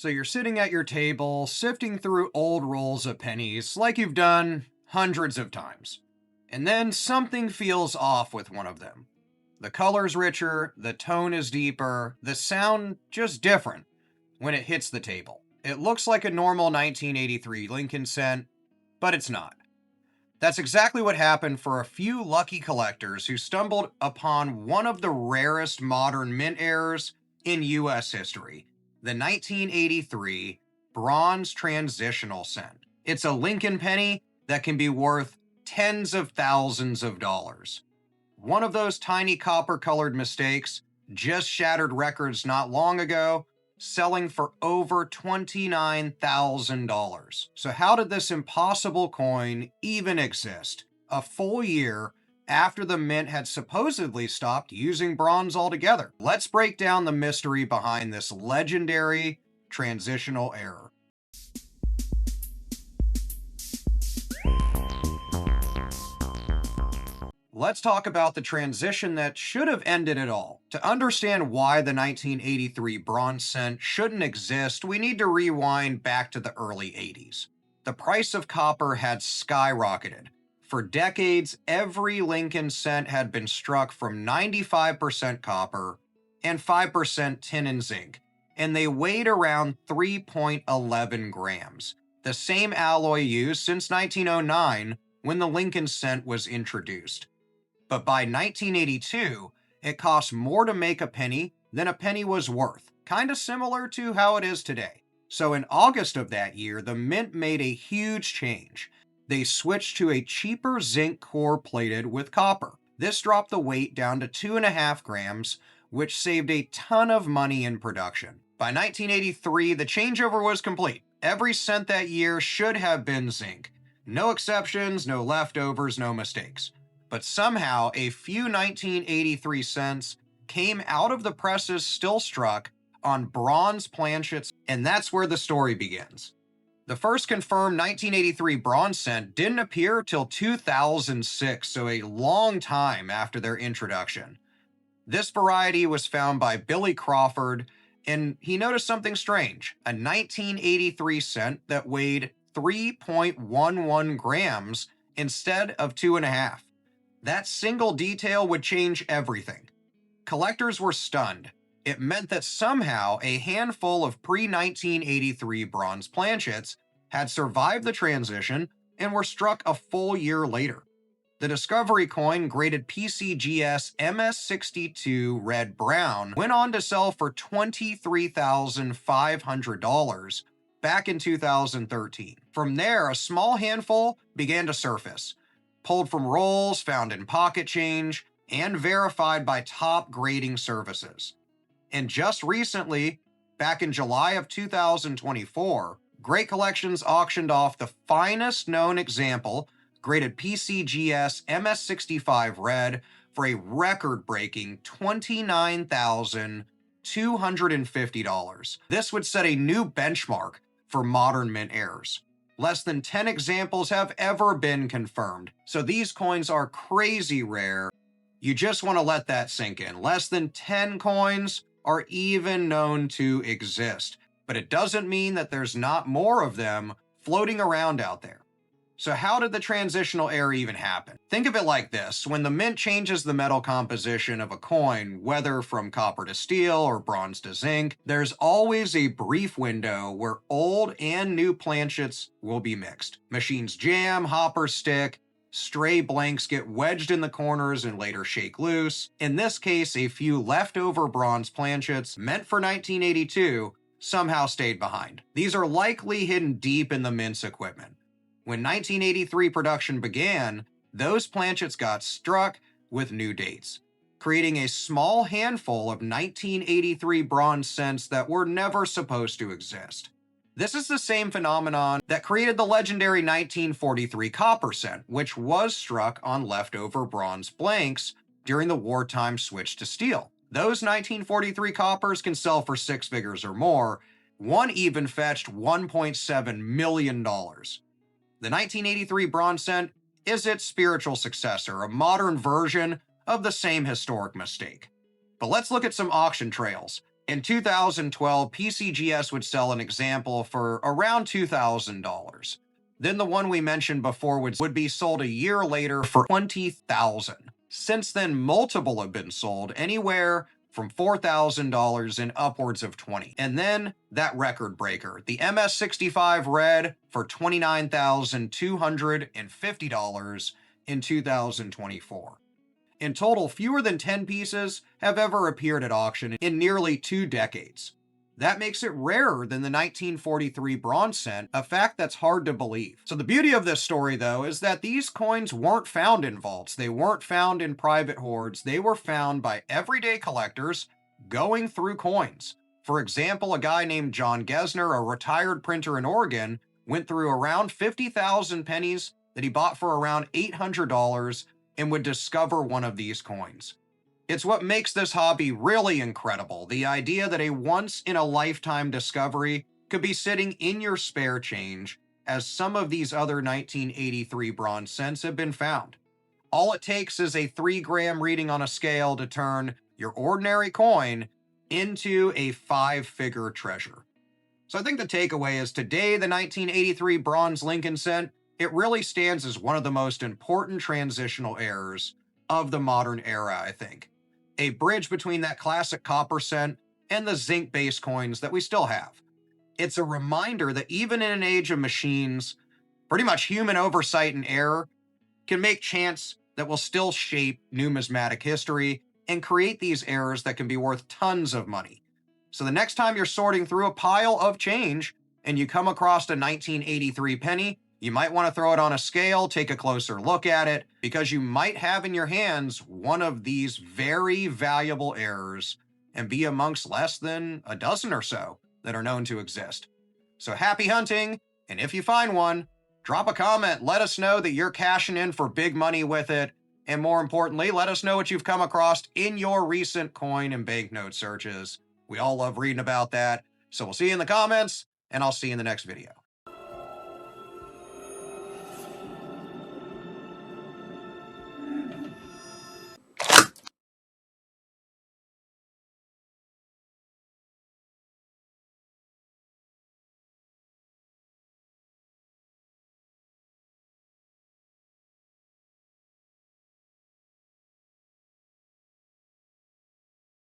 So you're sitting at your table, sifting through old rolls of pennies like you've done hundreds of times. And then something feels off with one of them. The color's richer, the tone is deeper, the sound just different when it hits the table. It looks like a normal 1983 Lincoln cent, but it's not. That's exactly what happened for a few lucky collectors who stumbled upon one of the rarest modern mint errors in US history, the 1983 bronze transitional cent. It's a Lincoln penny that can be worth tens of thousands of dollars. One of those tiny copper-colored mistakes just shattered records not long ago, selling for over $29,000. So how did this impossible coin even exist? A full year after the mint had supposedly stopped using bronze altogether. Let's break down the mystery behind this legendary transitional error. Let's talk about the transition that should have ended it all. To understand why the 1983 bronze cent shouldn't exist, we need to rewind back to the early 80s. The price of copper had skyrocketed. For decades, every Lincoln cent had been struck from 95% copper and 5% tin and zinc, and they weighed around 3.11 grams, the same alloy used since 1909 when the Lincoln cent was introduced. But by 1982, it cost more to make a penny than a penny was worth, kind of similar to how it is today. So in August of that year, the mint made a huge change. They switched to a cheaper zinc core plated with copper. This dropped the weight down to 2.5 grams, which saved a ton of money in production. By 1983, the changeover was complete. Every cent that year should have been zinc. No exceptions, no leftovers, no mistakes. But somehow, a few 1983 cents came out of the presses still struck on bronze planchets, and that's where the story begins. The first confirmed 1983 bronze cent didn't appear till 2006, so a long time after their introduction. This variety was found by Billy Crawford, and he noticed something strange: a 1983 cent that weighed 3.11 grams instead of 2.5. That single detail would change everything. Collectors were stunned. It meant that somehow a handful of pre-1983 bronze planchets had survived the transition and were struck a full year later. The Discovery coin, graded PCGS MS62 Red Brown, went on to sell for $23,500 back in 2013. From there, a small handful began to surface, pulled from rolls, found in pocket change, and verified by top grading services. And just recently, back in July of 2024, GreatCollections auctioned off the finest known example, graded PCGS MS65 Red, for a record-breaking $29,250. This would set a new benchmark for modern mint errors. Less than 10 examples have ever been confirmed, so these coins are crazy rare. You just want to let that sink in. Less than 10 coins are even known to exist, but it doesn't mean that there's not more of them floating around out there. So how did the transitional error even happen? Think of it like this: when the mint changes the metal composition of a coin, whether from copper to steel or bronze to zinc, there's always a brief window where old and new planchets will be mixed. Machines jam, hoppers stick, stray blanks get wedged in the corners and later shake loose. In this case, a few leftover bronze planchets meant for 1982 somehow stayed behind. These are likely hidden deep in the mint's equipment. When 1983 production began, those planchets got struck with new dates, creating a small handful of 1983 bronze cents that were never supposed to exist. This is the same phenomenon that created the legendary 1943 copper cent, which was struck on leftover bronze blanks during the wartime switch to steel. Those 1943 coppers can sell for six figures or more. One even fetched $1.7 million. The 1983 bronze cent is its spiritual successor, a modern version of the same historic mistake. But let's look at some auction trails. In 2012, PCGS would sell an example for around $2,000. Then the one we mentioned before would be sold a year later for $20,000. Since then, multiple have been sold anywhere from $4,000 and upwards of 20. And then that record breaker, the MS65 Red for $29,250 in 2024. In total, fewer than 10 pieces have ever appeared at auction in nearly 2 decades. That makes it rarer than the 1943 bronze cent, a fact that's hard to believe. So the beauty of this story, though, is that these coins weren't found in vaults. They weren't found in private hoards. They were found by everyday collectors going through coins. For example, a guy named John Gesner, a retired printer in Oregon, went through around 50,000 pennies that he bought for around $800 and would discover one of these coins. It's what makes this hobby really incredible, the idea that a once-in-a-lifetime discovery could be sitting in your spare change, as some of these other 1983 bronze cents have been found. All it takes is a 3-gram reading on a scale to turn your ordinary coin into a 5-figure treasure. So I think the takeaway is today, the 1983 bronze Lincoln cent, it really stands as one of the most important transitional errors of the modern era, I think. A bridge between that classic copper cent and the zinc-based coins that we still have. It's a reminder that even in an age of machines, pretty much human oversight and error can make chance that will still shape numismatic history and create these errors that can be worth tons of money. So the next time you're sorting through a pile of change and you come across a 1983 penny, you might want to throw it on a scale, take a closer look at it, because you might have in your hands one of these very valuable errors and be amongst less than a dozen or so that are known to exist. So happy hunting, and if you find one, drop a comment, let us know that you're cashing in for big money with it, and more importantly, let us know what you've come across in your recent coin and banknote searches. We all love reading about that. So we'll see you in the comments, and I'll see you in the next video.